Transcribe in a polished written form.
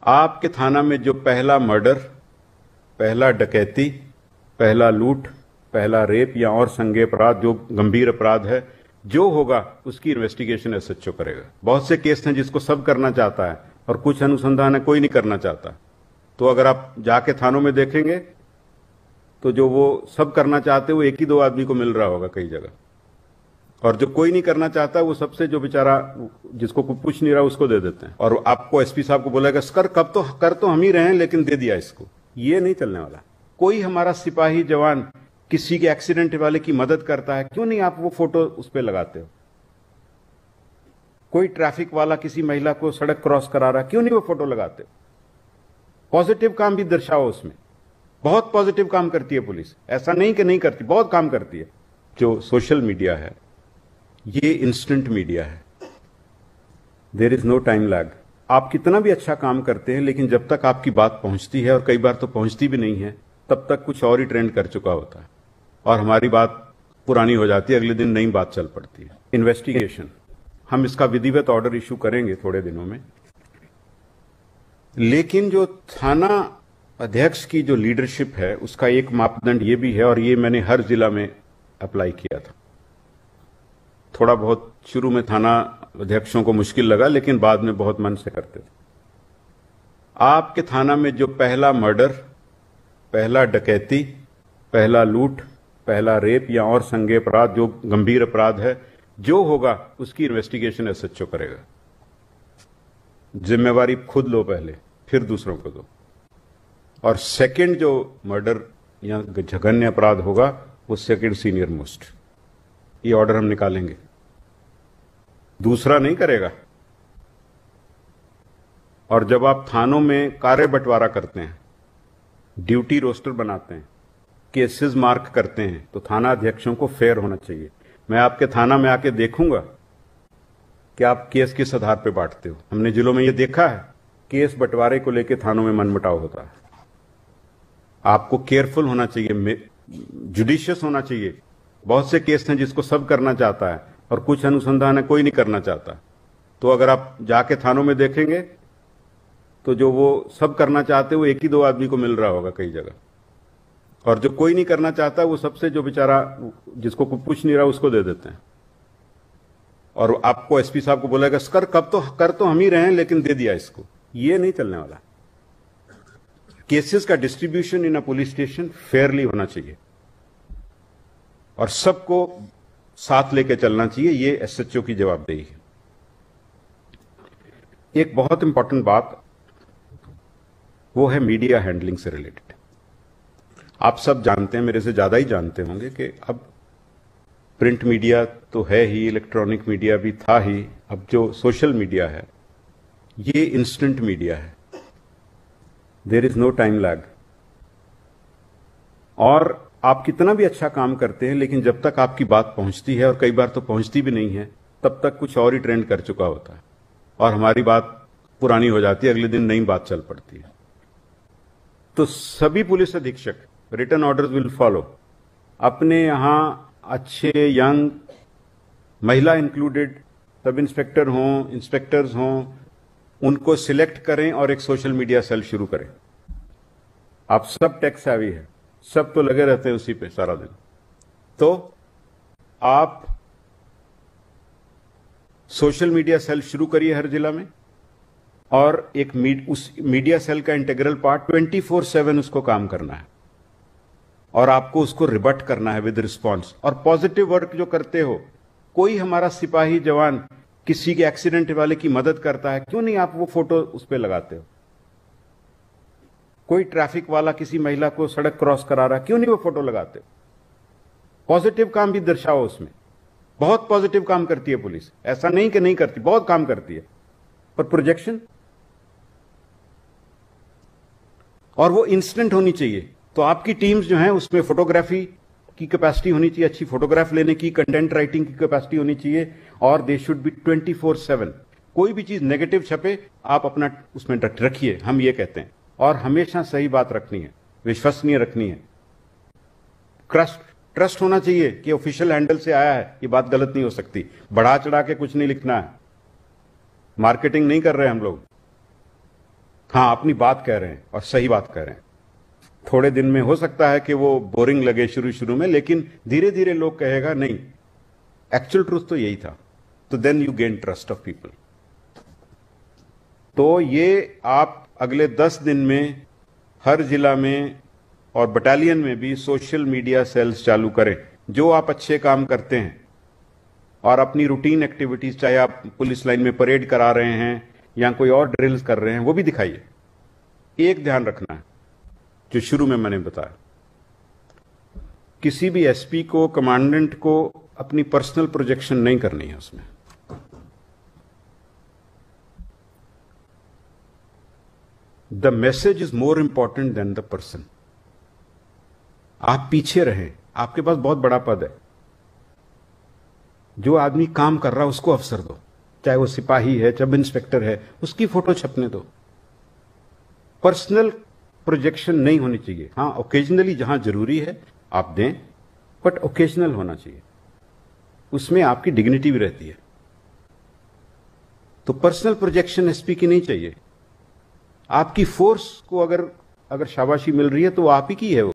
आपके थाना में जो पहला मर्डर, पहला डकैती, पहला लूट, पहला रेप या और संज्ञेय अपराध, जो गंभीर अपराध है, जो होगा उसकी इन्वेस्टिगेशन एसएचओ करेगा। बहुत से केस हैं जिसको सब करना चाहता है और कुछ अनुसंधान है कोई नहीं करना चाहता। तो अगर आप जाके थानों में देखेंगे तो जो वो सब करना चाहते वो एक ही दो आदमी को मिल रहा होगा कई जगह, और जो कोई नहीं करना चाहता वो सबसे जो बेचारा जिसको कोई पूछ नहीं रहा उसको दे देते हैं। और आपको एसपी साहब को बोलेगा कर तो हम ही रहे हैं लेकिन दे दिया इसको। ये नहीं चलने वाला। कोई हमारा सिपाही जवान किसी के एक्सीडेंट वाले की मदद करता है, क्यों नहीं आप वो फोटो उस पर लगाते हो? कोई ट्रैफिक वाला किसी महिला को सड़क क्रॉस करा रहा है, क्यों नहीं वो फोटो लगाते हो? पॉजिटिव काम भी दर्शाओ उसमें। बहुत पॉजिटिव काम करती है पुलिस, ऐसा नहीं कि नहीं करती, बहुत काम करती है। जो सोशल मीडिया है ये इंस्टेंट मीडिया है, there is no time lag. आप कितना भी अच्छा काम करते हैं लेकिन जब तक आपकी बात पहुंचती है, और कई बार तो पहुंचती भी नहीं है, तब तक कुछ और ही ट्रेंड कर चुका होता है और हमारी बात पुरानी हो जाती है, अगले दिन नई बात चल पड़ती है। इन्वेस्टिगेशन, हम इसका विधिवत ऑर्डर इशू करेंगे थोड़े दिनों में, लेकिन जो थाना अध्यक्ष की जो लीडरशिप है उसका एक मापदंड ये भी है, और ये मैंने हर जिला में अप्लाई किया था। थोड़ा बहुत शुरू में थाना अध्यक्षों को मुश्किल लगा लेकिन बाद में बहुत मन से करते थे। आपके थाना में जो पहला मर्डर, पहला डकैती, पहला लूट, पहला रेप या और संज्ञेय अपराध, जो गंभीर अपराध है, जो होगा उसकी इन्वेस्टिगेशन एसएचओ करेगा। जिम्मेवारी खुद लो पहले, फिर दूसरों को दो। और सेकंड जो मर्डर या जघन्य अपराध होगा वो सेकंड सीनियर मोस्ट। ये ऑर्डर हम निकालेंगे, दूसरा नहीं करेगा। और जब आप थानों में कार्य बंटवारा करते हैं, ड्यूटी रोस्टर बनाते हैं, केसेस मार्क करते हैं, तो थाना अध्यक्षों को फेयर होना चाहिए। मैं आपके थाना में आके देखूंगा कि आप केस किस आधार पे बांटते हो। हमने जिलों में ये देखा है, केस बंटवारे को लेकर थानों में मनमुटाव होता है। आपको केयरफुल होना चाहिए, जुडिशियस होना चाहिए। बहुत से केस हैं जिसको सब करना चाहता है और कुछ अनुसंधान है कोई नहीं करना चाहता। तो अगर आप जाके थानों में देखेंगे तो जो वो सब करना चाहते वो एक ही दो आदमी को मिल रहा होगा कई जगह, और जो कोई नहीं करना चाहता वो सबसे जो बेचारा जिसको कोई पूछ नहीं रहा उसको दे देते हैं। और आपको एसपी साहब को बोलेगा कर तो हम ही रहे हैं लेकिन दे दिया इसको। ये नहीं चलने वाला। केसेस का distribution in a police station Fairlie होना चाहिए और सबको साथ लेके चलना चाहिए। ये एसएचओ की जवाबदेही है। एक बहुत इंपॉर्टेंट बात वो है मीडिया हैंडलिंग से रिलेटेड। आप सब जानते हैं, मेरे से ज्यादा ही जानते होंगे कि अब प्रिंट मीडिया तो है ही, इलेक्ट्रॉनिक मीडिया भी था ही, अब जो सोशल मीडिया है ये इंस्टेंट मीडिया है, there is no time lag. और आप कितना भी अच्छा काम करते हैं लेकिन जब तक आपकी बात पहुंचती है, और कई बार तो पहुंचती भी नहीं है, तब तक कुछ और ही ट्रेंड कर चुका होता है और हमारी बात पुरानी हो जाती है, अगले दिन नई बात चल पड़ती है। तो सभी पुलिस अधीक्षक, रिटन ऑर्डर्स विल फॉलो। अपने यहां अच्छे यंग, महिला इंक्लूडेड, सब इंस्पेक्टर हों, इंस्पेक्टर्स हों, उनको सिलेक्ट करें और एक सोशल मीडिया सेल शुरू करें। आप सब टेक सेवी है, सब तो लगे रहते हैं उसी पे सारा दिन। तो आप सोशल मीडिया सेल शुरू करिए हर जिला में, और एक उस मीडिया सेल का इंटीग्रल पार्ट 24/7 उसको काम करना है, और आपको उसको रिबट करना है विद रिस्पॉन्स। और पॉजिटिव वर्क जो करते हो, कोई हमारा सिपाही जवान किसी के एक्सीडेंट वाले की मदद करता है, क्यों नहीं आप वो फोटो उस पर लगाते हो? कोई ट्रैफिक वाला किसी महिला को सड़क क्रॉस करा रहा है, क्यों नहीं वो फोटो लगाते हो? पॉजिटिव काम भी दर्शाओ उसमें। बहुत पॉजिटिव काम करती है पुलिस, ऐसा नहीं कि नहीं करती, बहुत काम करती है। पर प्रोजेक्शन, और वो इंस्टेंट होनी चाहिए। तो आपकी टीम्स जो हैं उसमें फोटोग्राफी की कैपेसिटी होनी चाहिए, अच्छी फोटोग्राफ लेने की, कंटेंट राइटिंग की कैपेसिटी होनी चाहिए, और दे शुड बी 24/7। कोई भी चीज नेगेटिव छपे आप अपना उसमें रखिए, हम ये कहते हैं। और हमेशा सही बात रखनी है, विश्वसनीय रखनी है। ट्रस्ट होना चाहिए कि ऑफिशियल हैंडल से आया है, ये बात गलत नहीं हो सकती। बढ़ा चढ़ा के कुछ नहीं लिखना है, मार्केटिंग नहीं कर रहे हम लोग। हाँ, अपनी बात कह रहे हैं और सही बात कह रहे हैं। थोड़े दिन में हो सकता है कि वो बोरिंग लगे शुरू शुरू में, लेकिन धीरे धीरे लोग कहेगा नहीं, एक्चुअल ट्रूथ तो यही था। तो then you gain trust of people. तो ये आप अगले 10 दिन में हर जिला में और बटालियन में भी सोशल मीडिया सेल्स चालू करें। जो आप अच्छे काम करते हैं और अपनी रूटीन एक्टिविटीज, चाहे आप पुलिस लाइन में परेड करा रहे हैं या कोई और ड्रिल्स कर रहे हैं, वो भी दिखाइए। एक ध्यान रखना है जो शुरू में मैंने बताया, किसी भी एसपी को, कमांडेंट को अपनी पर्सनल प्रोजेक्शन नहीं करनी है उसमें। The message is more important than the person. आप पीछे रहें, आपके पास बहुत बड़ा पद है। जो आदमी काम कर रहा है उसको अवसर दो, चाहे वो सिपाही है, चाहे इंस्पेक्टर है, उसकी फोटो छपने दो। पर्सनल प्रोजेक्शन नहीं होनी चाहिए। हां, ओकेजनली जहां जरूरी है आप दें, बट ओकेजनल होना चाहिए, उसमें आपकी डिग्निटी भी रहती है। तो पर्सनल प्रोजेक्शन एसपी की नहीं चाहिए। आपकी फोर्स को अगर शाबाशी मिल रही है तो वो आप ही की है। वो